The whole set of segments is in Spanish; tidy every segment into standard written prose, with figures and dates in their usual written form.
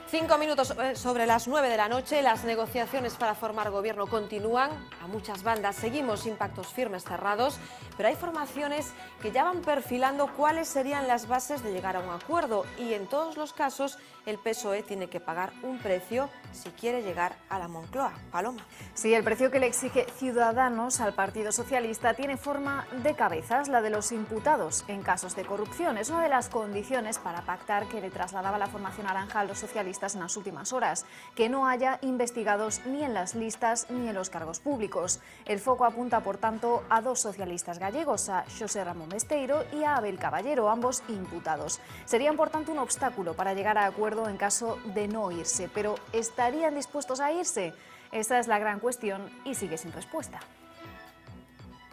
5 minutos sobre las 9 de la noche, las negociaciones para formar gobierno continúan. A muchas bandas seguimos sin pactos firmes cerrados, pero hay formaciones que ya van perfilando cuáles serían las bases de llegar a un acuerdo y en todos los casos el PSOE tiene que pagar un precio si quiere llegar a la Moncloa. Paloma. Sí, el precio que le exige Ciudadanos al Partido Socialista tiene forma de cabezas, la de los imputados en casos de corrupción. Es una de las condiciones para pactar que le trasladaba la formación naranja a los socialistas en las últimas horas, que no haya investigados ni en las listas ni en los cargos públicos. El foco apunta, por tanto, a dos socialistas gallegos, a Xosé Ramón Besteiro y a Abel Caballero, ambos imputados. Serían, por tanto, un obstáculo para llegar a acuerdo en caso de no irse, pero ¿estarían dispuestos a irse? Esa es la gran cuestión y sigue sin respuesta.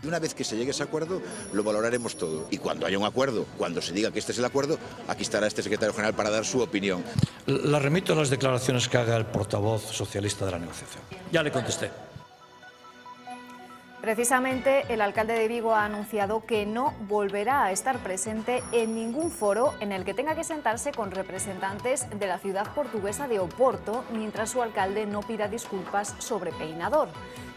Y una vez que se llegue a ese acuerdo, lo valoraremos todo. Y cuando haya un acuerdo, cuando se diga que este es el acuerdo, aquí estará este secretario general para dar su opinión. La remito a las declaraciones que haga el portavoz socialista de la negociación. Ya le contesté. Precisamente, el alcalde de Vigo ha anunciado que no volverá a estar presente en ningún foro en el que tenga que sentarse con representantes de la ciudad portuguesa de Oporto, mientras su alcalde no pida disculpas sobre Peinador.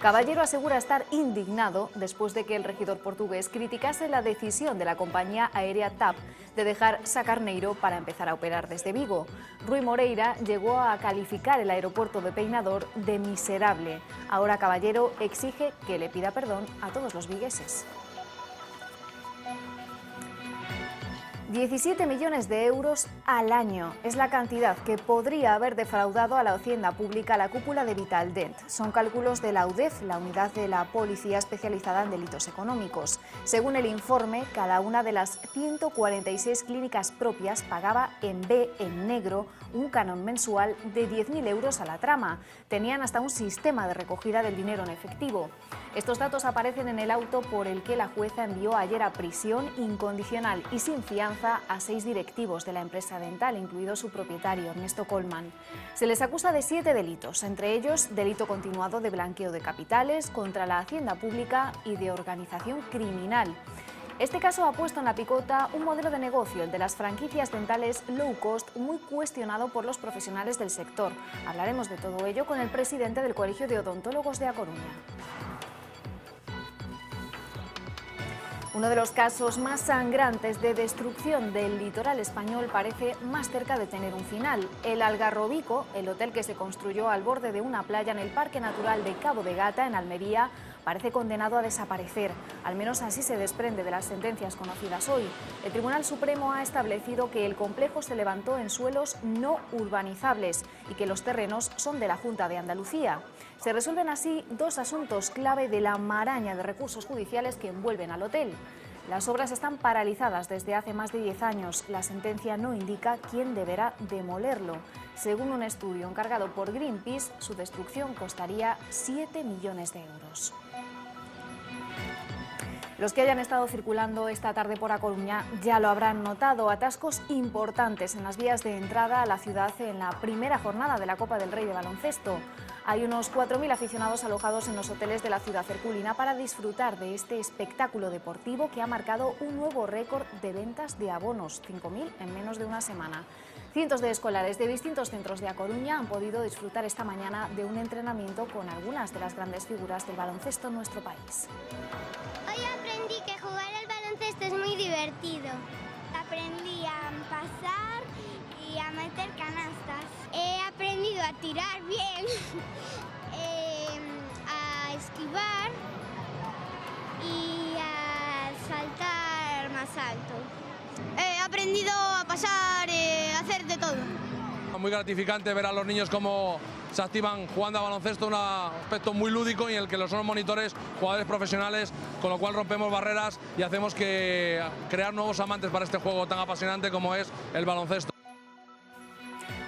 Caballero asegura estar indignado después de que el regidor portugués criticase la decisión de la compañía aérea TAP de dejar Sacarneiro para empezar a operar desde Vigo. Rui Moreira llegó a calificar el aeropuerto de Peinador de miserable. Ahora Caballero exige que le pida perdón a todos los vigueses. 17 millones de euros al año es la cantidad que podría haber defraudado a la hacienda pública la cúpula de Vitaldent. Son cálculos de la UDEF, la unidad de la Policía Especializada en Delitos Económicos. Según el informe, cada una de las 146 clínicas propias pagaba en B, en negro, un canon mensual de 10.000 euros a la trama. Tenían hasta un sistema de recogida del dinero en efectivo. Estos datos aparecen en el auto por el que la jueza envió ayer a prisión incondicional y sin fianza a 6 directivos de la empresa dental, incluido su propietario, Ernesto Colman. Se les acusa de 7 delitos, entre ellos delito continuado de blanqueo de capitales contra la hacienda pública y de organización criminal. Este caso ha puesto en la picota un modelo de negocio, el de las franquicias dentales low cost, muy cuestionado por los profesionales del sector. Hablaremos de todo ello con el presidente del Colegio de Odontólogos de A Coruña. Uno de los casos más sangrantes de destrucción del litoral español parece más cerca de tener un final. El Algarrobico, el hotel que se construyó al borde de una playa en el Parque Natural de Cabo de Gata, en Almería, parece condenado a desaparecer. Al menos así se desprende de las sentencias conocidas hoy. El Tribunal Supremo ha establecido que el complejo se levantó en suelos no urbanizables y que los terrenos son de la Junta de Andalucía. Se resuelven así dos asuntos clave de la maraña de recursos judiciales que envuelven al hotel. Las obras están paralizadas desde hace más de 10 años. La sentencia no indica quién deberá demolerlo. Según un estudio encargado por Greenpeace, su destrucción costaría 7 millones de euros. Los que hayan estado circulando esta tarde por A Coruña ya lo habrán notado. Atascos importantes en las vías de entrada a la ciudad en la primera jornada de la Copa del Rey de baloncesto. Hay unos 4.000 aficionados alojados en los hoteles de la ciudad herculina para disfrutar de este espectáculo deportivo que ha marcado un nuevo récord de ventas de abonos, 5.000 en menos de una semana. Cientos de escolares de distintos centros de A Coruña han podido disfrutar esta mañana de un entrenamiento con algunas de las grandes figuras del baloncesto en nuestro país. Hoy aprendí que jugar al baloncesto es muy divertido. Aprendí a pasar y a meter canastas. He aprendido a tirar bien, a esquivar y a saltar más alto. He aprendido a pasar, a hacer de todo. Muy gratificante ver a los niños cómo se activan jugando a baloncesto, un aspecto muy lúdico y en el que los son monitores, jugadores profesionales, con lo cual rompemos barreras y hacemos que crear nuevos amantes para este juego tan apasionante como es el baloncesto.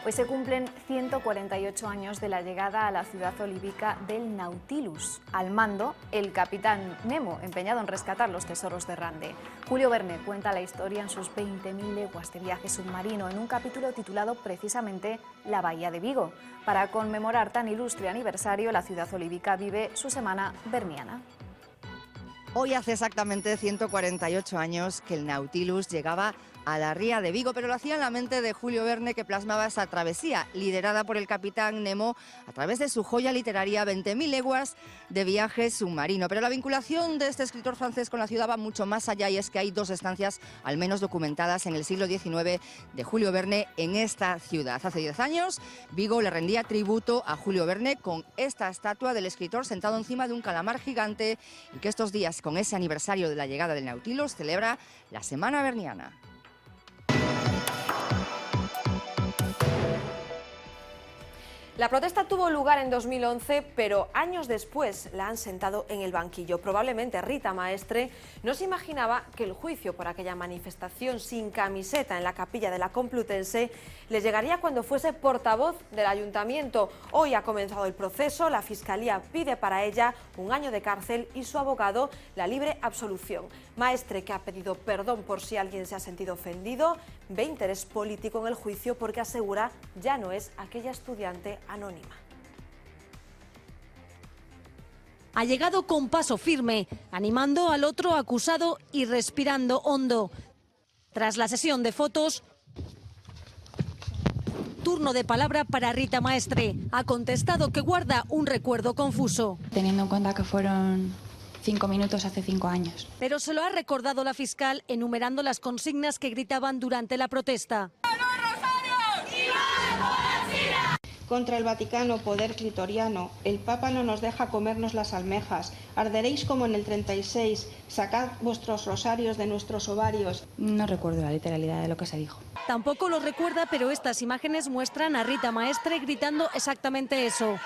Hoy se cumplen 148 años de la llegada a la ciudad olívica del Nautilus. Al mando, el capitán Nemo, empeñado en rescatar los tesoros de Rande. Julio Verne cuenta la historia en sus 20.000 leguas de viaje submarino, en un capítulo titulado precisamente La Bahía de Vigo. Para conmemorar tan ilustre aniversario, la ciudad olívica vive su semana verniana. Hoy hace exactamente 148 años que el Nautilus llegaba a la ría de Vigo, pero lo hacía en la mente de Julio Verne, que plasmaba esa travesía, liderada por el capitán Nemo a través de su joya literaria 20.000 leguas de viaje submarino. Pero la vinculación de este escritor francés con la ciudad va mucho más allá, y es que hay 2 estancias, al menos documentadas en el siglo XIX, de Julio Verne en esta ciudad. Hace 10 años, Vigo le rendía tributo a Julio Verne con esta estatua del escritor sentado encima de un calamar gigante, y que estos días, con ese aniversario de la llegada del Nautilus, celebra la Semana Verniana. La protesta tuvo lugar en 2011, pero años después la han sentado en el banquillo. Probablemente Rita Maestre no se imaginaba que el juicio por aquella manifestación sin camiseta en la capilla de la Complutense le llegaría cuando fuese portavoz del ayuntamiento. Hoy ha comenzado el proceso, la Fiscalía pide para ella 1 año de cárcel y su abogado la libre absolución. Maestre, que ha pedido perdón por si alguien se ha sentido ofendido, ve interés político en el juicio porque asegura ya no es aquella estudiante anónima. Ha llegado con paso firme, animando al otro acusado y respirando hondo. Tras la sesión de fotos, turno de palabra para Rita Maestre. Ha contestado que guarda un recuerdo confuso. Teniendo en cuenta que fueron 5 minutos hace 5 años. Pero se lo ha recordado la fiscal enumerando las consignas que gritaban durante la protesta. Contra el Vaticano, poder clitoriano, el Papa no nos deja comernos las almejas, arderéis como en el 36, sacad vuestros rosarios de nuestros ovarios. No recuerdo la literalidad de lo que se dijo. Tampoco lo recuerda, pero estas imágenes muestran a Rita Maestre gritando exactamente eso.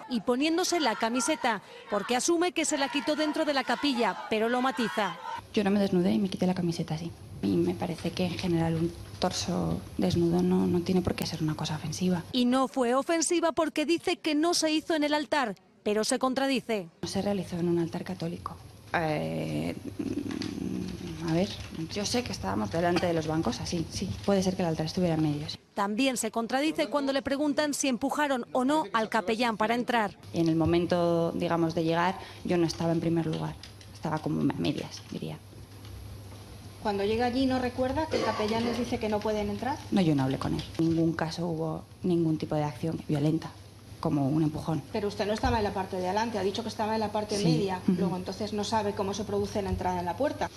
Y poniéndose la camiseta, porque asume que se la quitó dentro de la capilla, pero lo matiza. Yo no me desnudé y me quité la camiseta así. Y me parece que en general un torso desnudo no tiene por qué ser una cosa ofensiva. Y no fue ofensiva porque dice que no se hizo en el altar, pero se contradice. No se realizó en un altar católico. A ver, yo sé que estábamos delante de los bancos, así, sí. Puede ser que el altar estuviera en medio, sí. También se contradice cuando le preguntan si empujaron o no al capellán para entrar. Y en el momento, digamos, de llegar, yo no estaba en primer lugar. Estaba como a medias, diría. Cuando llega allí, ¿no recuerda que el capellán les dice que no pueden entrar? No, yo no hablé con él. En ningún caso hubo ningún tipo de acción violenta, como un empujón. Pero usted no estaba en la parte de adelante, ha dicho que estaba en la parte media. Luego entonces no sabe cómo se produce la entrada en la puerta.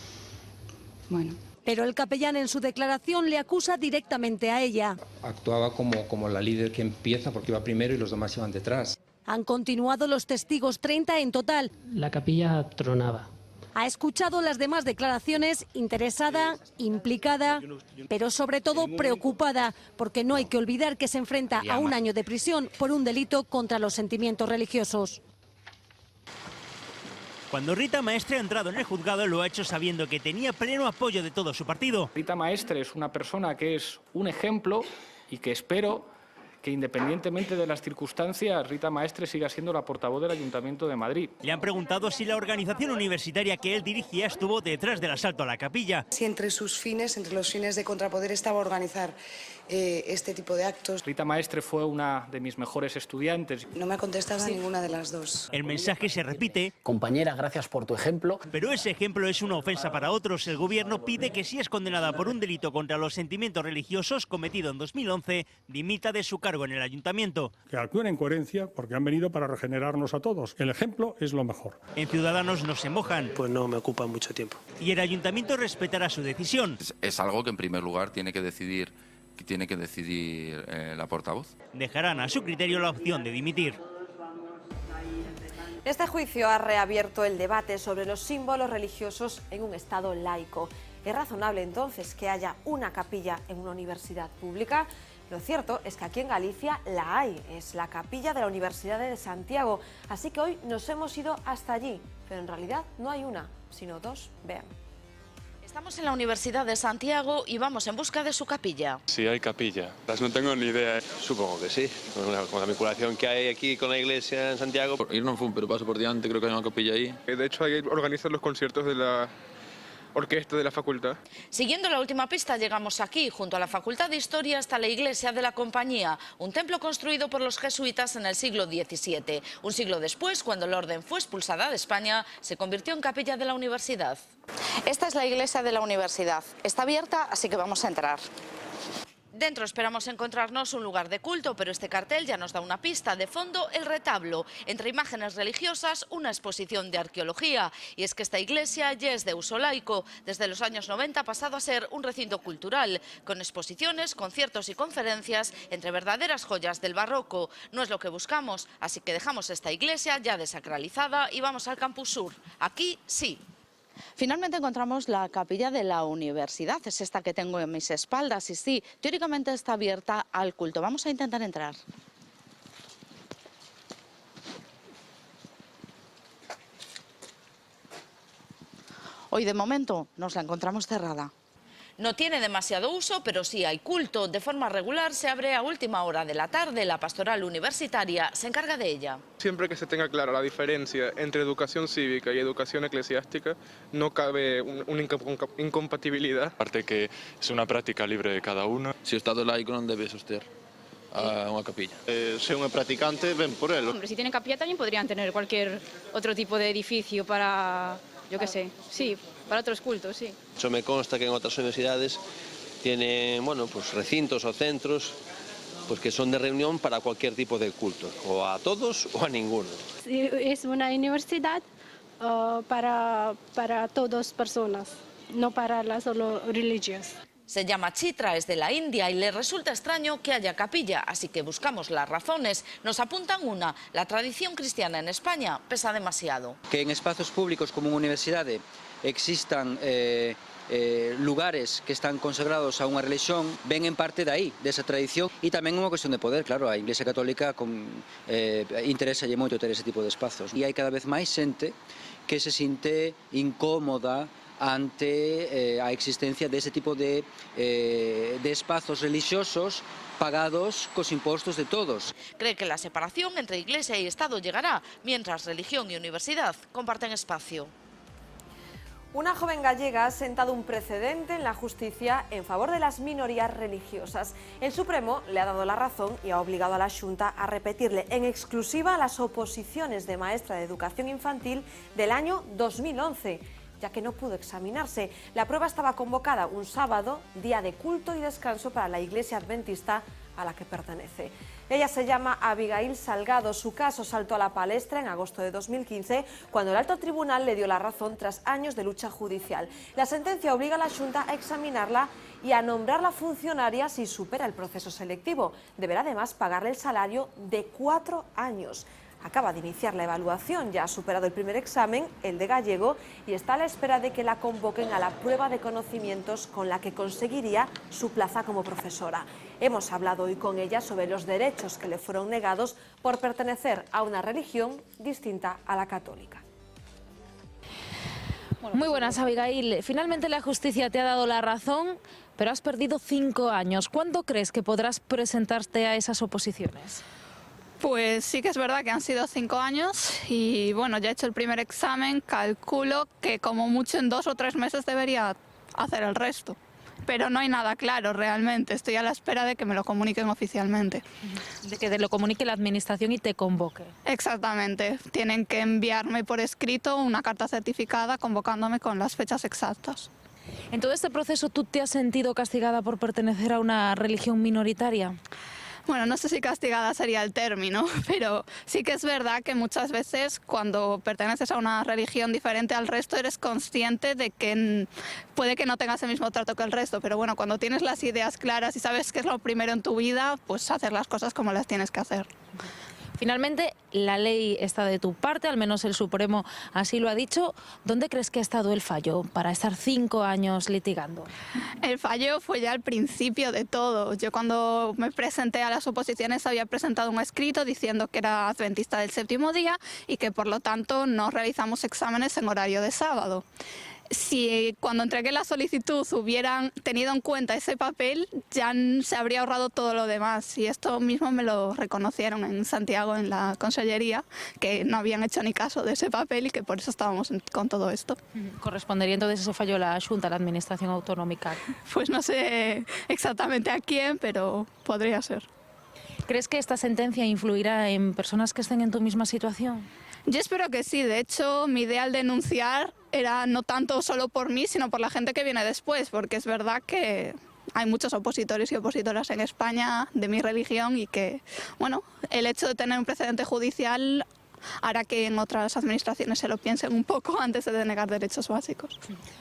Bueno. Pero el capellán en su declaración le acusa directamente a ella. Actuaba como la líder que empieza porque iba primero y los demás iban detrás. Han continuado los testigos, 30 en total. La capilla tronaba. Ha escuchado las demás declaraciones, interesada, implicada, pero sobre todo preocupada, porque no hay que olvidar que se enfrenta a 1 año de prisión por un delito contra los sentimientos religiosos. Cuando Rita Maestre ha entrado en el juzgado, lo ha hecho sabiendo que tenía pleno apoyo de todo su partido. Rita Maestre es una persona que es un ejemplo y que espero que, independientemente de las circunstancias, Rita Maestre siga siendo la portavoz del Ayuntamiento de Madrid. Le han preguntado si la organización universitaria que él dirigía estuvo detrás del asalto a la capilla. Si entre sus fines, entre los fines de Contrapoder, estaba organizar este tipo de actos. Rita Maestre fue una de mis mejores estudiantes. No me ha contestado a ninguna de las dos. El mensaje se repite. Compañera, gracias por tu ejemplo. Pero ese ejemplo es una ofensa para otros. El gobierno pide que si es condenada por un delito contra los sentimientos religiosos cometido en 2011, dimita de su cargo en el ayuntamiento. Que actúen en coherencia porque han venido para regenerarnos a todos. El ejemplo es lo mejor. En Ciudadanos no se mojan. Pues no me ocupa mucho tiempo. Y el ayuntamiento respetará su decisión. Es algo que en primer lugar tiene que decidir la portavoz. Dejarán a su criterio la opción de dimitir. Este juicio ha reabierto el debate sobre los símbolos religiosos en un Estado laico. ¿Es razonable entonces que haya una capilla en una universidad pública? Lo cierto es que aquí en Galicia la hay, es la capilla de la Universidad de Santiago. Así que hoy nos hemos ido hasta allí, pero en realidad no hay una, sino 2. Vean. Estamos en la Universidad de Santiago y vamos en busca de su capilla. Sí, hay capilla. No tengo ni idea. Supongo que sí. Con la vinculación que hay aquí con la iglesia en Santiago. Ir no fue, pero paso por diante, creo que hay una capilla ahí. De hecho, ahí organizan los conciertos de orquesta de la facultad. Siguiendo la última pista llegamos aquí, junto a la Facultad de Historia, hasta la iglesia de la Compañía, un templo construido por los jesuitas en el siglo XVII. Un siglo después, cuando la orden fue expulsada de España, se convirtió en capilla de la universidad. Esta es la iglesia de la universidad. Está abierta, así que vamos a entrar. Dentro esperamos encontrarnos un lugar de culto, pero este cartel ya nos da una pista. De fondo, el retablo. Entre imágenes religiosas, una exposición de arqueología. Y es que esta iglesia ya es de uso laico. Desde los años 90 ha pasado a ser un recinto cultural, con exposiciones, conciertos y conferencias entre verdaderas joyas del barroco. No es lo que buscamos, así que dejamos esta iglesia ya desacralizada y vamos al Campus Sur. Aquí sí. Finalmente encontramos la capilla de la universidad, es esta que tengo en mis espaldas y sí, teóricamente está abierta al culto. Vamos a intentar entrar. Hoy de momento nos la encontramos cerrada. No tiene demasiado uso, pero sí hay culto. De forma regular se abre a última hora de la tarde. La pastoral universitaria se encarga de ella. Siempre que se tenga clara la diferencia entre educación cívica y educación eclesiástica, no cabe una incompatibilidad. Aparte que es una práctica libre de cada uno. Se o Estado laico non debe soster a unha capilla. Se un é practicante, ven por él. Hombre, si tienen capilla también podrían tener cualquier otro tipo de edificio para, yo qué sé, sí, para otros cultos, sí. Eso me consta que en otras universidades tienen, bueno, pues recintos o centros pues que son de reunión para cualquier tipo de culto, o a todos o a ninguno. Es una universidad para todas personas, no para las solo religiosas. Se llama Chitra, es de la India y le resulta extraño que haya capilla, así que buscamos las razones. Nos apuntan una: la tradición cristiana en España pesa demasiado. Que en espacios públicos como unha universidade existan lugares que están consagrados a unha religión ven en parte de aí, desa tradición, e tamén unha cuestión de poder, claro, a Iglesia Católica interésalle moito ter ese tipo de espazos. E hai cada vez máis xente que se sinte incómoda ante a existencia dese tipo de espazos religiosos pagados cos impostos de todos. Cree que la separación entre Iglesia y Estado llegará, mientras religión y universidad comparten espacio. Una joven gallega ha sentado un precedente en la justicia en favor de las minorías religiosas. El Supremo le ha dado la razón y ha obligado a la Xunta a repetirle en exclusiva las oposiciones de maestra de educación infantil del año 2011. Ya que no pudo examinarse. La prueba estaba convocada un sábado, día de culto y descanso para la Iglesia Adventista a la que pertenece. Ella se llama Abigail Salgado. Su caso saltó a la palestra en agosto de 2015, cuando el alto tribunal le dio la razón tras años de lucha judicial. La sentencia obliga a la Xunta a examinarla y a nombrarla funcionaria si supera el proceso selectivo. Deberá además pagarle el salario de 4 años. Acaba de iniciar la evaluación, ya ha superado el primer examen, el de gallego, y está a la espera de que la convoquen a la prueba de conocimientos con la que conseguiría su plaza como profesora. Hemos hablado hoy con ella sobre los derechos que le fueron negados por pertenecer a una religión distinta a la católica. Muy buenas, Abigail. Finalmente la justicia te ha dado la razón, pero has perdido 5 años. ¿Cuándo crees que podrás presentarte a esas oposiciones? Pues sí que es verdad que han sido 5 años y bueno, ya he hecho el primer examen, calculo que como mucho en 2 o 3 meses debería hacer el resto. Pero no hay nada claro realmente, estoy a la espera de que me lo comuniquen oficialmente. De que te lo comunique la administración y te convoque. Exactamente, tienen que enviarme por escrito una carta certificada convocándome con las fechas exactas. ¿En todo este proceso tú te has sentido castigada por pertenecer a una religión minoritaria? Bueno, no sé si castigada sería el término, pero sí que es verdad que muchas veces cuando perteneces a una religión diferente al resto eres consciente de que puede que no tengas el mismo trato que el resto, pero bueno, cuando tienes las ideas claras y sabes qué es lo primero en tu vida, pues hacer las cosas como las tienes que hacer. Finalmente, la ley está de tu parte, al menos el Supremo así lo ha dicho. ¿Dónde crees que ha estado el fallo para estar 5 años litigando? El fallo fue ya al principio de todo. Yo cuando me presenté a las oposiciones había presentado un escrito diciendo que era adventista del séptimo día y que por lo tanto no realizamos exámenes en horario de sábado. si cuando entregué la solicitud hubieran tenido en cuenta ese papel, ya se habría ahorrado todo lo demás. Y esto mismo me lo reconocieron en Santiago, en la consellería, que no habían hecho ni caso de ese papel y que por eso estábamos con todo esto. ¿Correspondería entonces ese fallo a la Xunta, a la Administración Autonómica? Pues no sé exactamente a quién, pero podría ser. ¿Crees que esta sentencia influirá en personas que estén en tu misma situación? Yo espero que sí. De hecho, mi idea al denunciar era no tanto solo por mí, sino por la gente que viene después, porque es verdad que hay muchos opositores y opositoras en España de mi religión y que, bueno, el hecho de tener un precedente judicial hará que en otras administraciones se lo piensen un poco antes de denegar derechos básicos.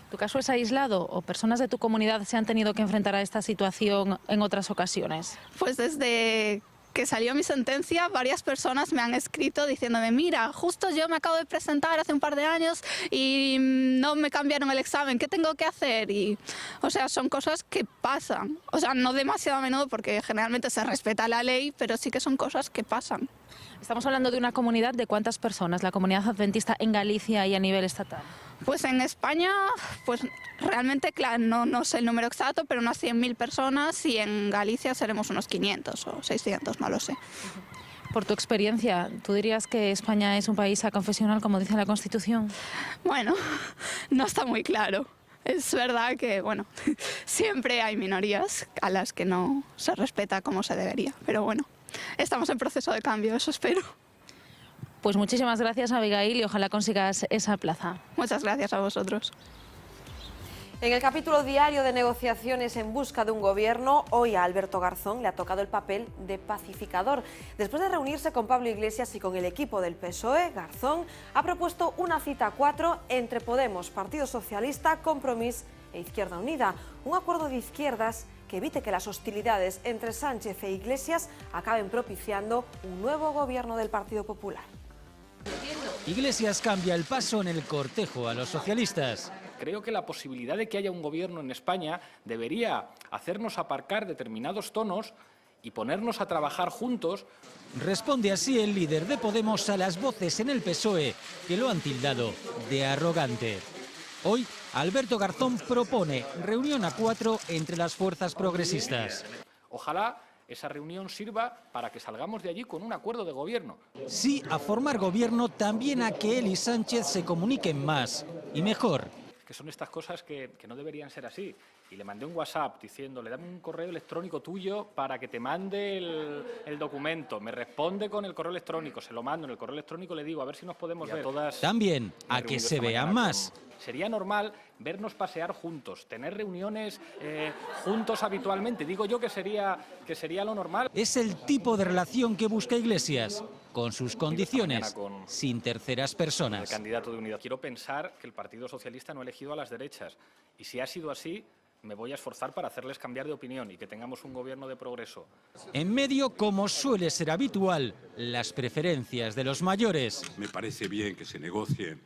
¿Tu caso es aislado o personas de tu comunidad se han tenido que enfrentar a esta situación en otras ocasiones? Pues desde que salió mi sentencia, varias personas me han escrito diciéndome: mira, justo yo me acabo de presentar hace un par de años y no me cambiaron el examen, ¿qué tengo que hacer? Y, o sea, son cosas que pasan. O sea, no demasiado a menudo porque generalmente se respeta la ley, pero sí que son cosas que pasan. Estamos hablando de una comunidad de ¿cuántas personas? La comunidad adventista en Galicia y a nivel estatal. Pues en España, pues realmente, claro, no sé el número exacto, pero unas 100.000 personas, y en Galicia seremos unos 500 o 600, no lo sé. Por tu experiencia, ¿tú dirías que España es un país aconfesional, como dice la Constitución? Bueno, no está muy claro. Es verdad que, bueno, siempre hay minorías a las que no se respeta como se debería, pero bueno, estamos en proceso de cambio, eso espero. Pues muchísimas gracias, Abigail, y ojalá consigas esa plaza. Muchas gracias a vosotros. En el capítulo diario de negociaciones en busca de un gobierno, hoy a Alberto Garzón le ha tocado el papel de pacificador. Después de reunirse con Pablo Iglesias y con el equipo del PSOE, Garzón ha propuesto una cita a 4 entre Podemos, Partido Socialista, Compromís e Izquierda Unida. Un acuerdo de izquierdas que evite que las hostilidades entre Sánchez e Iglesias acaben propiciando un nuevo gobierno del Partido Popular. Iglesias cambia el paso en el cortejo a los socialistas. Creo que la posibilidad de que haya un gobierno en España debería hacernos aparcar determinados tonos y ponernos a trabajar juntos. Responde así el líder de Podemos a las voces en el PSOE que lo han tildado de arrogante. Hoy, Alberto Garzón propone reunión a 4 entre las fuerzas progresistas. Ojalá esa reunión sirva para que salgamos de allí con un acuerdo de gobierno. Sí a formar gobierno, también a que él y Sánchez se comuniquen más y mejor. Que son estas cosas que no deberían ser así. Y le mandé un WhatsApp diciéndole: dame un correo electrónico tuyo para que te mande el documento. Me responde con el correo electrónico, se lo mando. En el correo electrónico le digo: a ver si nos podemos ver. También a que se vean más. Sería normal vernos pasear juntos, tener reuniones juntos habitualmente. Digo yo que sería lo normal. Es el tipo de relación que busca Iglesias, con sus condiciones, sin terceras personas. El candidato de Unidad. Quiero pensar que el Partido Socialista no ha elegido a las derechas. Y si ha sido así, me voy a esforzar para hacerles cambiar de opinión y que tengamos un gobierno de progreso. En medio, como suele ser habitual, las preferencias de los mayores. Me parece bien que se negocien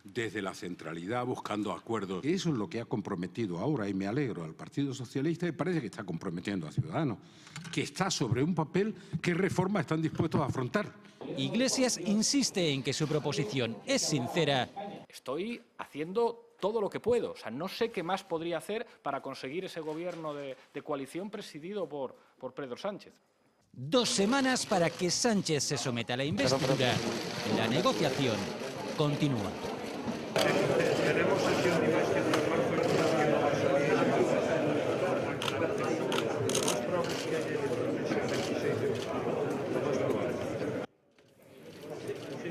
desde la centralidad, buscando acuerdos. Eso es lo que ha comprometido ahora, y me alegro, al Partido Socialista, y parece que está comprometiendo a Ciudadanos, que está sobre un papel qué reformas están dispuestos a afrontar. Iglesias insiste en que su proposición es sincera. Estoy haciendo todo lo que puedo. O sea, no sé qué más podría hacer para conseguir ese gobierno de coalición presidido por Pedro Sánchez. 2 semanas para que Sánchez se someta a la investidura. La negociación continúa. Tenemos sesión de investidura en marzo del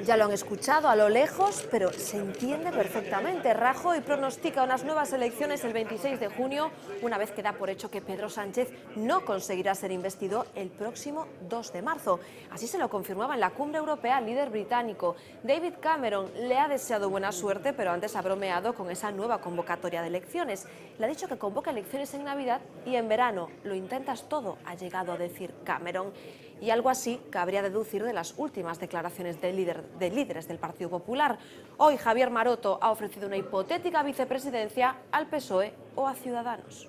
Ya lo han escuchado a lo lejos, pero se entiende perfectamente. Rajoy pronostica unas nuevas elecciones el 26 de junio, una vez que da por hecho que Pedro Sánchez no conseguirá ser investido el próximo 2 de marzo. Así se lo confirmaba en la cumbre europea el líder británico. David Cameron le ha deseado buena suerte, pero antes ha bromeado con esa nueva convocatoria de elecciones. Le ha dicho que convoca elecciones en Navidad y en verano. Lo intentas todo, ha llegado a decir Cameron. Y algo así cabría deducir de las últimas declaraciones de líderes del Partido Popular. Hoy Javier Maroto ha ofrecido una hipotética vicepresidencia al PSOE o a Ciudadanos.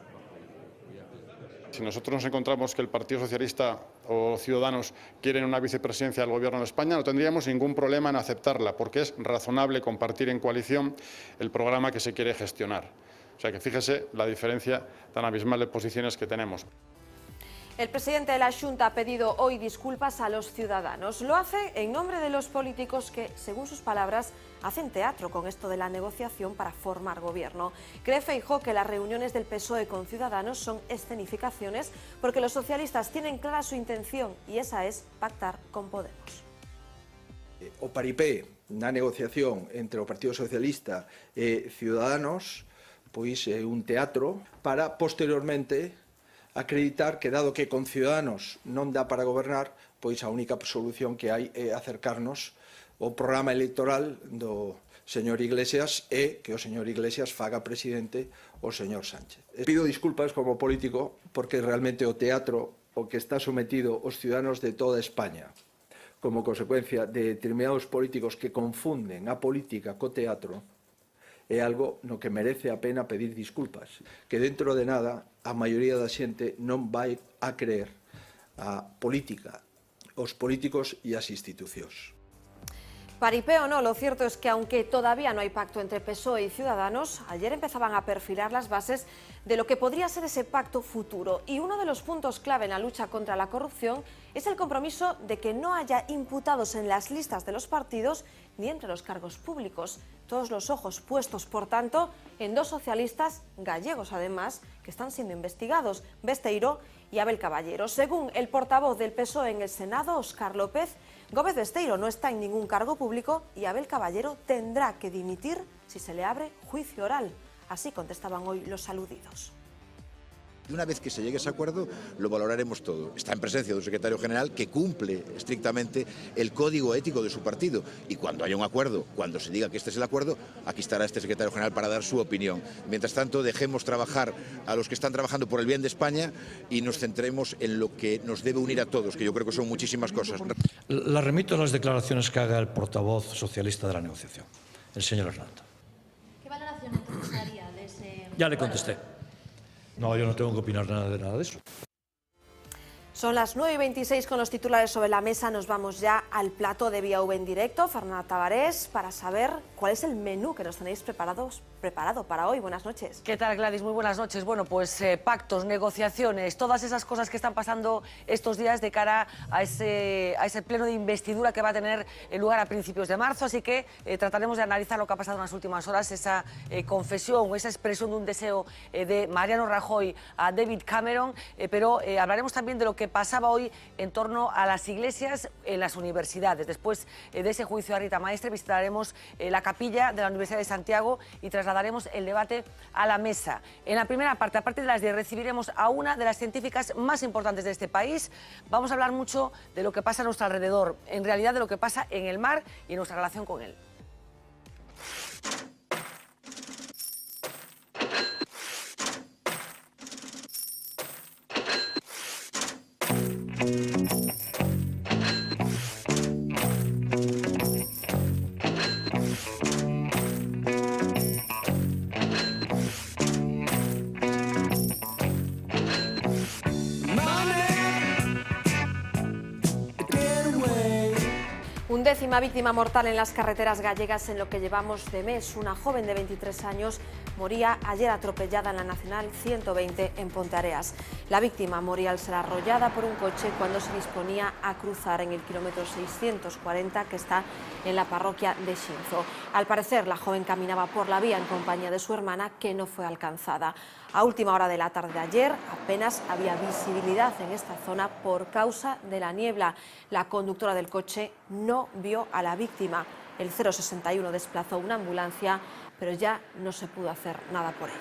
Si nosotros nos encontramos que el Partido Socialista o Ciudadanos quieren una vicepresidencia del Gobierno de España, no tendríamos ningún problema en aceptarla, porque es razonable compartir en coalición el programa que se quiere gestionar. O sea que fíjese la diferencia tan abismal de posiciones que tenemos. El presidente de la Xunta ha pedido hoy disculpas a los ciudadanos. Lo hace en nombre de los políticos que, según sus palabras, hacen teatro con esto de la negociación para formar gobierno. Cree Feijóo que las reuniones del PSOE con Ciudadanos son escenificaciones porque los socialistas tienen clara su intención y esa es pactar con Podemos. O paripé na negociación entre o Partido Socialista e Ciudadanos, pois é un teatro para posteriormente acreditar que, dado que con Ciudadanos non dá para gobernar, pois a única solución que hai é acercarnos ao programa electoral do señor Iglesias e que o señor Iglesias faga presidente o señor Sánchez. Pido disculpas como político porque realmente o teatro o que está sometido os ciudadanos de toda España como consecuencia de determinados políticos que confunden a política co teatro é algo no que merece a pena pedir disculpas, que dentro de nada a maioría da xente non vai a creer a política, os políticos e as institucións. Paripé o no, lo cierto es que aunque todavía no hay pacto entre PSOE y Ciudadanos, ayer empezaban a perfilar las bases de lo que podría ser ese pacto futuro. Y uno de los puntos clave en la lucha contra la corrupción es el compromiso de que no haya imputados en las listas de los partidos ni entre los cargos públicos. Todos los ojos puestos, por tanto, en dos socialistas gallegos, además, que están siendo investigados, Besteiro y Abel Caballero. Según el portavoz del PSOE en el Senado, Óscar López, Gómez Besteiro no está en ningún cargo público y Abel Caballero tendrá que dimitir si se le abre juicio oral. Así contestaban hoy los aludidos. Y una vez que se llegue a ese acuerdo, lo valoraremos todo. Está en presencia de un secretario general que cumple estrictamente el código ético de su partido. Y cuando haya un acuerdo, cuando se diga que este es el acuerdo, aquí estará este secretario general para dar su opinión. Mientras tanto, dejemos trabajar a los que están trabajando por el bien de España y nos centremos en lo que nos debe unir a todos, que yo creo que son muchísimas cosas. La remito a las declaraciones que haga el portavoz socialista de la negociación, el señor Hernando. ¿Qué valoración entonces haría de ese...? Ya le contesté. No, yo no tengo que opinar nada de eso. Son las 9:26 con los titulares sobre la mesa. Nos vamos ya al plató de Vía V en directo. Fernanda Tavares, para saber cuál es el menú que nos tenéis preparado para hoy. Buenas noches. ¿Qué tal, Gladys? Muy buenas noches. Bueno, pues pactos, negociaciones, todas esas cosas que están pasando estos días de cara a ese pleno de investidura que va a tener lugar a principios de marzo. Así que trataremos de analizar lo que ha pasado en las últimas horas, esa confesión o esa expresión de un deseo de Mariano Rajoy a David Cameron, pero hablaremos también de lo que pasaba hoy en torno a las iglesias en las universidades. Después de ese juicio a Rita Maestre visitaremos la capilla de la Universidad de Santiago y trasladaremos el debate a la mesa. En la primera parte, a partir de las 10, recibiremos a una de las científicas más importantes de este país. Vamos a hablar mucho de lo que pasa a nuestro alrededor, en realidad de lo que pasa en el mar y en nuestra relación con él. Undécima víctima mortal en las carreteras gallegas en lo que llevamos de mes. Una joven de 23 años moría ayer atropellada en la Nacional 120 en Ponteareas. La víctima moría al ser arrollada por un coche cuando se disponía a cruzar en el kilómetro 640 que está en la parroquia de Xinzo. Al parecer, la joven caminaba por la vía en compañía de su hermana, que no fue alcanzada. A última hora de la tarde de ayer apenas había visibilidad en esta zona por causa de la niebla. La conductora del coche no vio a la víctima. El 061 desplazó una ambulancia, pero ya no se pudo hacer nada por ella.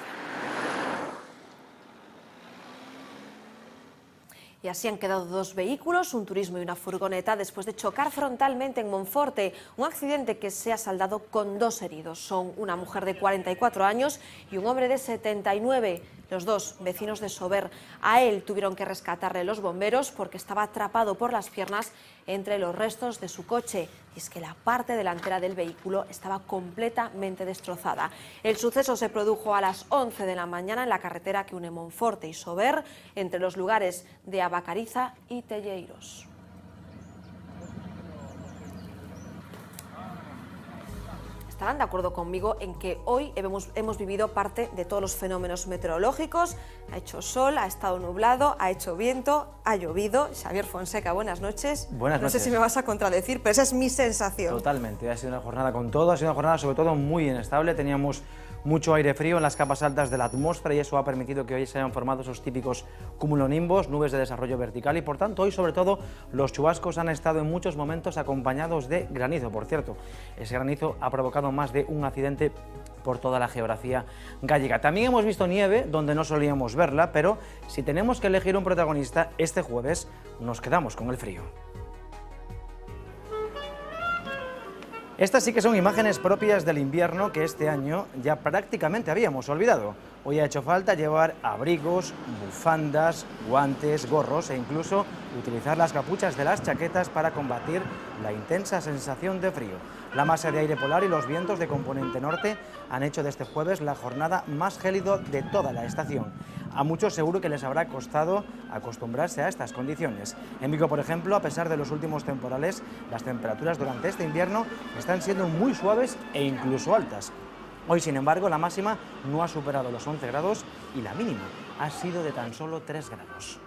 Y así han quedado dos vehículos, un turismo y una furgoneta, después de chocar frontalmente en Monforte. Un accidente que se ha saldado con dos heridos. Son una mujer de 44 años y un hombre de 79. los dos vecinos de Sober. A él tuvieron que rescatarle los bomberos porque estaba atrapado por las piernas entre los restos de su coche. Y es que la parte delantera del vehículo estaba completamente destrozada. El suceso se produjo a las 11 de la mañana en la carretera que une Monforte y Sober, entre los lugares de Abacariza y Telleiros. Estarán de acuerdo conmigo en que hoy hemos vivido parte de todos los fenómenos meteorológicos. Ha hecho sol, ha estado nublado, ha hecho viento, ha llovido. Xavier Fonseca, buenas noches. Buenas noches. No sé si me vas a contradecir, pero esa es mi sensación. Totalmente, ha sido una jornada con todo, ha sido una jornada sobre todo muy inestable. Teníamos mucho aire frío en las capas altas de la atmósfera y eso ha permitido que hoy se hayan formado esos típicos cumulonimbos, nubes de desarrollo vertical, y por tanto hoy sobre todo los chubascos han estado en muchos momentos acompañados de granizo. Por cierto, ese granizo ha provocado más de un accidente por toda la geografía gallega. También hemos visto nieve donde no solíamos verla, pero si tenemos que elegir un protagonista este jueves, nos quedamos con el frío. Estas sí que son imágenes propias del invierno que este año ya prácticamente habíamos olvidado. Hoy ha hecho falta llevar abrigos, bufandas, guantes, gorros e incluso utilizar las capuchas de las chaquetas para combatir la intensa sensación de frío. La masa de aire polar y los vientos de componente norte han hecho de este jueves la jornada más gélida de toda la estación. A muchos seguro que les habrá costado acostumbrarse a estas condiciones. En Vigo, por ejemplo, a pesar de los últimos temporales, las temperaturas durante este invierno están siendo muy suaves e incluso altas. Hoy, sin embargo, la máxima no ha superado los 11 grados y la mínima ha sido de tan solo 3 grados.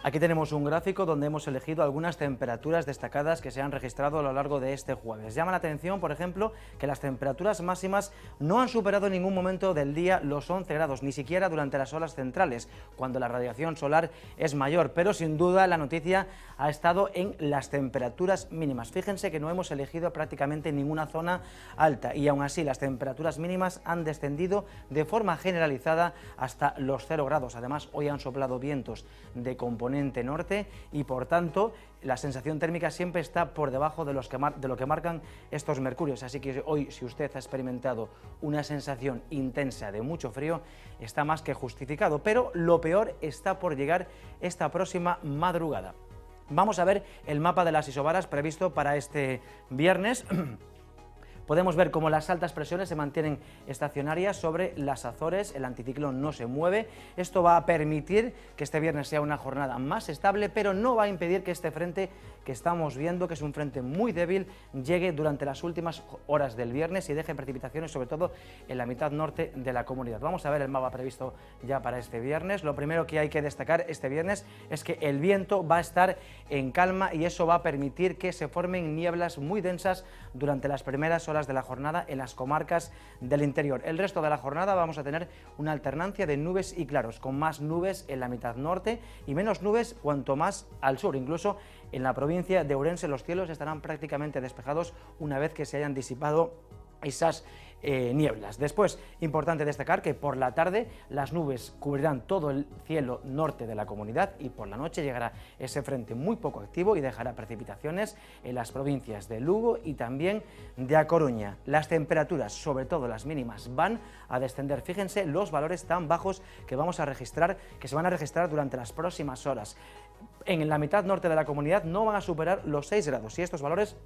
Aquí tenemos un gráfico donde hemos elegido algunas temperaturas destacadas que se han registrado a lo largo de este jueves. Llama la atención, por ejemplo, que las temperaturas máximas no han superado en ningún momento del día los 11 grados, ni siquiera durante las horas centrales, cuando la radiación solar es mayor, pero sin duda la noticia ha estado en las temperaturas mínimas. Fíjense que no hemos elegido prácticamente ninguna zona alta y aún así las temperaturas mínimas han descendido de forma generalizada hasta los 0 grados. Además, hoy han soplado vientos de componente norte y por tanto la sensación térmica siempre está por debajo de lo que marcan estos mercurios, así que hoy, si usted ha experimentado una sensación intensa de mucho frío, está más que justificado, pero lo peor está por llegar esta próxima madrugada. Vamos a ver el mapa de las isobaras previsto para este viernes. Podemos ver cómo las altas presiones se mantienen estacionarias sobre las Azores, el anticiclón no se mueve. Esto va a permitir que este viernes sea una jornada más estable, pero no va a impedir que este frente que estamos viendo, que es un frente muy débil, llegue durante las últimas horas del viernes y deje precipitaciones, sobre todo en la mitad norte de la comunidad. Vamos a ver el mapa previsto ya para este viernes. Lo primero que hay que destacar este viernes es que el viento va a estar en calma y eso va a permitir que se formen nieblas muy densas durante las primeras horas de la jornada en las comarcas del interior. El resto de la jornada vamos a tener una alternancia de nubes y claros, con más nubes en la mitad norte y menos nubes cuanto más al sur. Incluso en la provincia de Ourense los cielos estarán prácticamente despejados una vez que se hayan disipado esas nieblas. Después, importante destacar que por la tarde las nubes cubrirán todo el cielo norte de la comunidad y por la noche llegará ese frente muy poco activo y dejará precipitaciones en las provincias de Lugo y también de A Coruña. Las temperaturas, sobre todo las mínimas, van a descender. Fíjense los valores tan bajos que vamos a registrar, que se van a registrar durante las próximas horas. En la mitad norte de la comunidad no van a superar los 6 grados y estos valores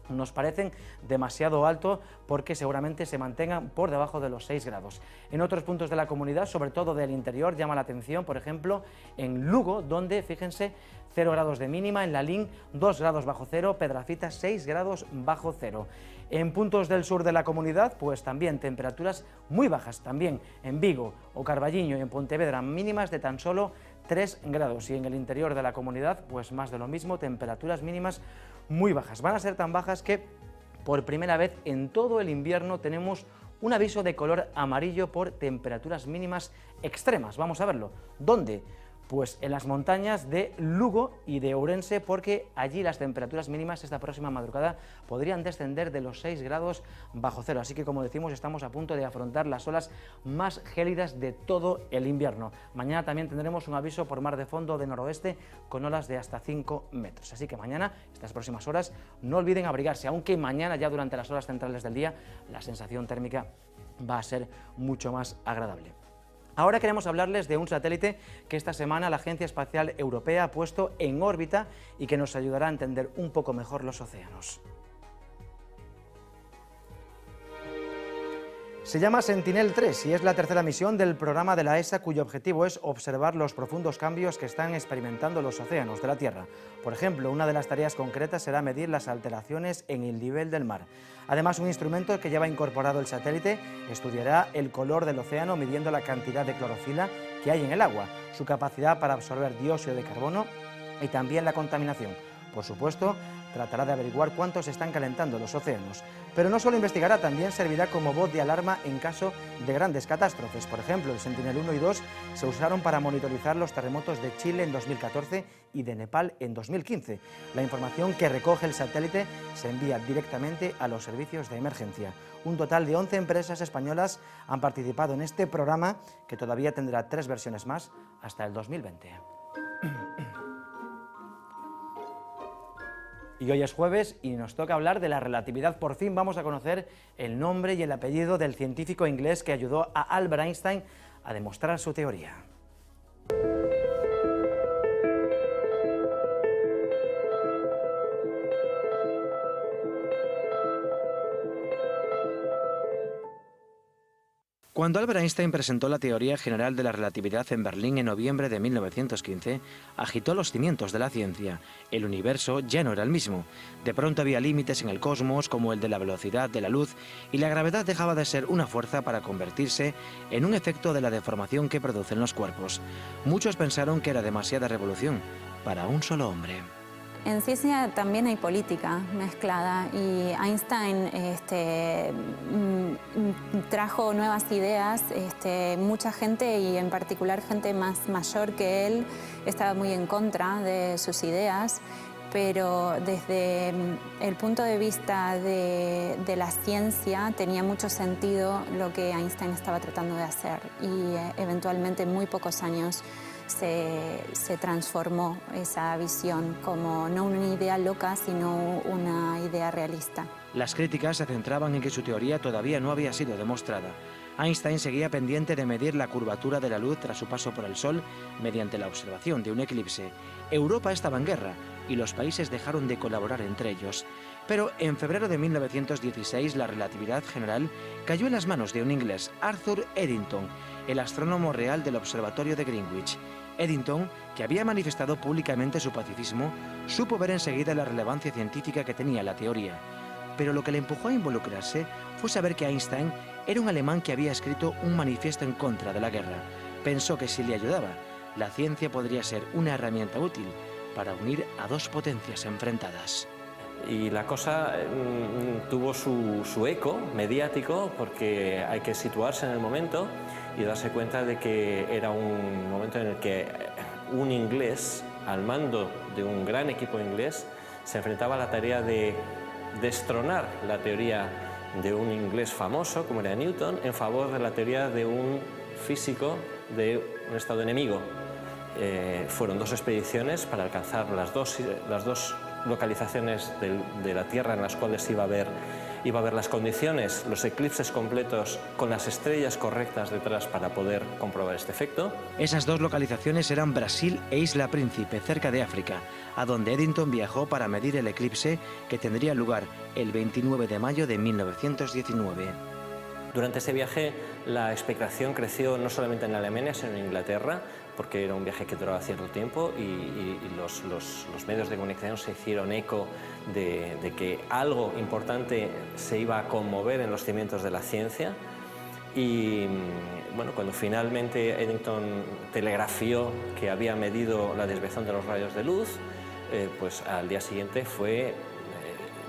nos parecen demasiado altos porque seguramente se mantengan por debajo de los 6 grados. En otros puntos de la comunidad, sobre todo del interior, llama la atención, por ejemplo, en Lugo, donde, fíjense, 0 grados de mínima, en Lalín 2 grados bajo cero, Pedrafita 6 grados bajo cero. En puntos del sur de la comunidad, pues también temperaturas muy bajas, también en Vigo o Carballiño y en Pontevedra mínimas de tan solo 3 grados y en el interior de la comunidad, pues más de lo mismo, temperaturas mínimas muy bajas. Van a ser tan bajas que por primera vez en todo el invierno tenemos un aviso de color amarillo por temperaturas mínimas extremas. Vamos a verlo. ¿Dónde? Pues en las montañas de Lugo y de Ourense, porque allí las temperaturas mínimas esta próxima madrugada podrían descender de los 6 grados bajo cero. Así que, como decimos, estamos a punto de afrontar las olas más gélidas de todo el invierno. Mañana también tendremos un aviso por mar de fondo de noroeste con olas de hasta 5 metros. Así que mañana, estas próximas horas, no olviden abrigarse, aunque mañana ya durante las horas centrales del día la sensación térmica va a ser mucho más agradable. Ahora queremos hablarles de un satélite que esta semana la Agencia Espacial Europea ha puesto en órbita y que nos ayudará a entender un poco mejor los océanos. Se llama Sentinel-3 y es la tercera misión del programa de la ESA, cuyo objetivo es observar los profundos cambios que están experimentando los océanos de la Tierra. Por ejemplo, una de las tareas concretas será medir las alteraciones en el nivel del mar. Además, un instrumento que lleva incorporado el satélite estudiará el color del océano midiendo la cantidad de clorofila que hay en el agua, su capacidad para absorber dióxido de carbono y también la contaminación. Por supuesto, tratará de averiguar cuánto se están calentando los océanos. Pero no solo investigará, también servirá como voz de alarma en caso de grandes catástrofes. Por ejemplo, el Sentinel-1 y 2 se usaron para monitorizar los terremotos de Chile en 2014 y de Nepal en 2015. La información que recoge el satélite se envía directamente a los servicios de emergencia. Un total de 11 empresas españolas han participado en este programa, que todavía tendrá 3 versiones más hasta el 2020. Y hoy es jueves y nos toca hablar de la relatividad. Por fin vamos a conocer el nombre y el apellido del científico inglés que ayudó a Albert Einstein a demostrar su teoría. Cuando Albert Einstein presentó la teoría general de la relatividad en Berlín en noviembre de 1915, agitó los cimientos de la ciencia. El universo ya no era el mismo. De pronto había límites en el cosmos, como el de la velocidad de la luz, y la gravedad dejaba de ser una fuerza para convertirse en un efecto de la deformación que producen los cuerpos. Muchos pensaron que era demasiada revolución para un solo hombre. En ciencia también hay política mezclada y Einstein trajo nuevas ideas. Mucha gente, y en particular gente más mayor que él, estaba muy en contra de sus ideas, pero desde el punto de vista de la ciencia tenía mucho sentido lo que Einstein estaba tratando de hacer, y eventualmente en muy pocos años se transformó esa visión como no una idea loca, sino una idea realista. Las críticas se centraban en que su teoría todavía no había sido demostrada. Einstein seguía pendiente de medir la curvatura de la luz tras su paso por el Sol mediante la observación de un eclipse. Europa estaba en guerra y los países dejaron de colaborar entre ellos. Pero en febrero de 1916 la relatividad general cayó en las manos de un inglés, Arthur Eddington, el astrónomo real del Observatorio de Greenwich. Eddington, que había manifestado públicamente su pacifismo, supo ver enseguida la relevancia científica que tenía la teoría. Pero lo que le empujó a involucrarse fue saber que Einstein era un alemán que había escrito un manifiesto en contra de la guerra. Pensó que si le ayudaba, la ciencia podría ser una herramienta útil para unir a dos potencias enfrentadas. Y la cosa tuvo su eco mediático, porque hay que situarse en el momento y darse cuenta de que era un momento en el que un inglés, al mando de un gran equipo inglés, se enfrentaba a la tarea de destronar la teoría de un inglés famoso como era Newton en favor de la teoría de un físico de un estado enemigo. Fueron 2 expediciones para alcanzar las dos localizaciones de la Tierra en las cuales iba a haber las condiciones, los eclipses completos con las estrellas correctas detrás para poder comprobar este efecto. Esas 2 localizaciones eran Brasil e Isla Príncipe, cerca de África, a donde Eddington viajó para medir el eclipse que tendría lugar el 29 de mayo de 1919. Durante ese viaje la expectación creció no solamente en Alemania, sino en Inglaterra, porque era un viaje que duraba cierto tiempo y los medios de comunicación se hicieron eco de que algo importante se iba a conmover en los cimientos de la ciencia. Y bueno, cuando finalmente Eddington telegrafió que había medido la desviación de los rayos de luz, pues al día siguiente fue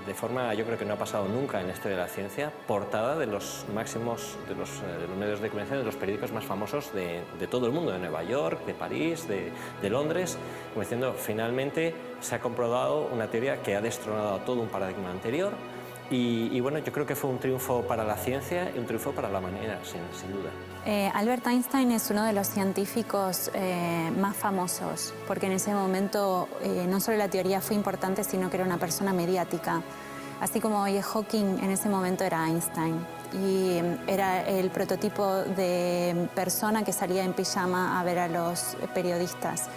de forma, yo creo que no ha pasado nunca en la historia de la ciencia, portada de los máximos, de los medios de comunicación, de los periódicos más famosos de todo el mundo, de Nueva York, de París, de Londres, como diciendo, finalmente se ha comprobado una teoría que ha destronado a todo un paradigma anterior. Y bueno, yo creo que fue un triunfo para la ciencia y un triunfo para la humanidad, sin duda. Albert Einstein es uno de los científicos más famosos, porque en ese momento no solo la teoría fue importante, sino que era una persona mediática. Así como hoy Hawking, en ese momento era Einstein. Y era el prototipo de persona que salía en pijama a ver a los periodistas.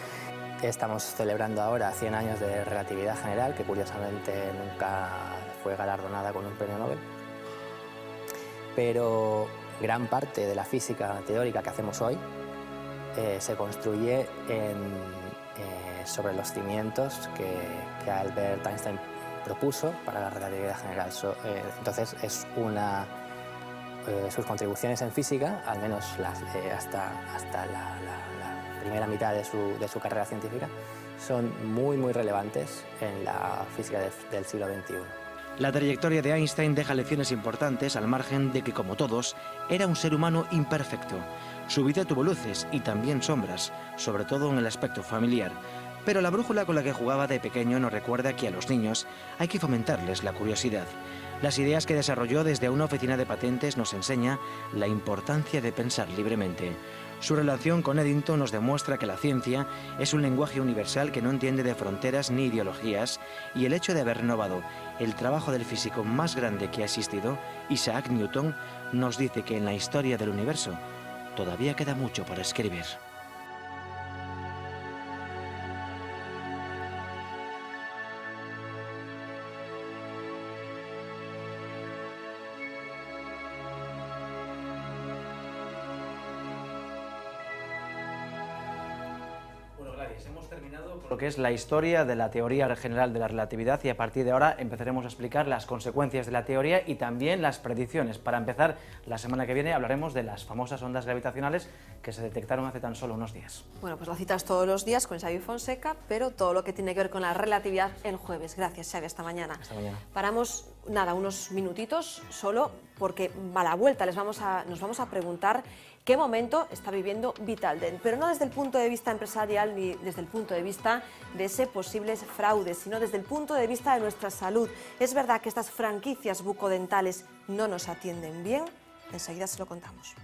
Estamos celebrando ahora 100 años de relatividad general, que curiosamente nunca fue galardonada con un premio Nobel. Pero gran parte de la física teórica que hacemos hoy se construye sobre los cimientos que Albert Einstein propuso para la relatividad general. Entonces, sus contribuciones en física, al menos hasta la primera mitad de su carrera científica, son muy relevantes en la física del siglo XXI. La trayectoria de Einstein deja lecciones importantes al margen de que, como todos, era un ser humano imperfecto. Su vida tuvo luces y también sombras, sobre todo en el aspecto familiar. Pero la brújula con la que jugaba de pequeño nos recuerda que a los niños hay que fomentarles la curiosidad. Las ideas que desarrolló desde una oficina de patentes nos enseña la importancia de pensar libremente. Su relación con Eddington nos demuestra que la ciencia es un lenguaje universal que no entiende de fronteras ni ideologías, y el hecho de haber renovado el trabajo del físico más grande que ha existido, Isaac Newton, nos dice que en la historia del universo todavía queda mucho por escribir. Hemos terminado con lo que es la historia de la teoría general de la relatividad, y a partir de ahora empezaremos a explicar las consecuencias de la teoría y también las predicciones. Para empezar, la semana que viene hablaremos de las famosas ondas gravitacionales que se detectaron hace tan solo unos días. Bueno, pues lo citas todos los días con Xavi Fonseca, pero todo lo que tiene que ver con la relatividad el jueves. Gracias, Xavi, hasta mañana. Hasta mañana. Paramos, nada, unos minutitos solo, porque a la vuelta nos vamos a preguntar qué momento está viviendo Vitaldent, pero no desde el punto de vista empresarial ni desde el punto de vista de ese posibles fraudes, sino desde el punto de vista de nuestra salud. ¿Es verdad que estas franquicias bucodentales no nos atienden bien? Enseguida se lo contamos.